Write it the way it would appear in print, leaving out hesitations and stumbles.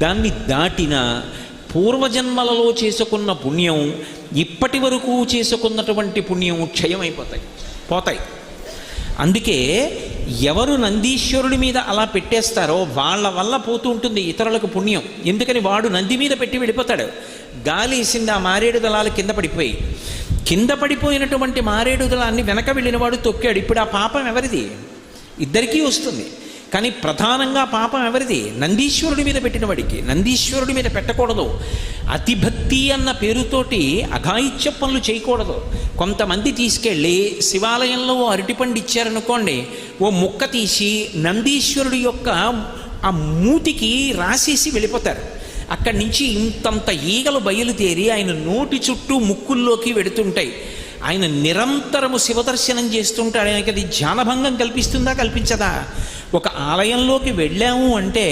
దాన్ని దాటిన పూర్వజన్మలలో చేసుకున్న పుణ్యం ఇప్పటి వరకు చేసుకున్నటువంటి పుణ్యం పోతాయి. అందుకే ఎవరు నందీశ్వరుడి మీద అలా పెట్టేస్తారో వాళ్ళ వల్ల పోతూ ఉంటుంది ఇతరులకు పుణ్యం. ఎందుకని వాడు నంది మీద పెట్టి వెళ్ళిపోతాడు. గాలి వేసింది, ఆ మారేడు దళాలు కింద పడిపోయినటువంటి మారేడు దళాన్ని వెనక వెళ్ళినవాడు తొక్కాడు. ఇప్పుడు ఆ పాపం ఎవరిది? ఇద్దరికీ వస్తుంది. కానీ ప్రధానంగా పాపం ఎవరిది? నందీశ్వరుడి మీద పెట్టిన వాడికి. నందీశ్వరుడి మీద పెట్టకూడదు. అతిభక్తి అన్న పేరుతోటి అఘాయిత్య పనులు చేయకూడదు. కొంతమంది తీసుకెళ్ళి శివాలయంలో ఓ అరటిపండు ఇచ్చారనుకోండి, ఓ ముక్క తీసి నందీశ్వరుడి యొక్క ఆ మూతికి రాసేసి వెళ్ళిపోతారు. అక్కడి నుంచి ఇంతంత ఈగలు బయలుదేరి ఆయన నోటి చుట్టూ ముక్కుల్లోకి వెడుతుంటాయి. ఆయన నిరంతరము శివదర్శనం చేస్తుంటాడు. ఆయనకి అది ధ్యానభంగం కల్పిస్తుందా, కల్పించదా? ఒక ఆలయంలోకి వెళ్ళాము అంటే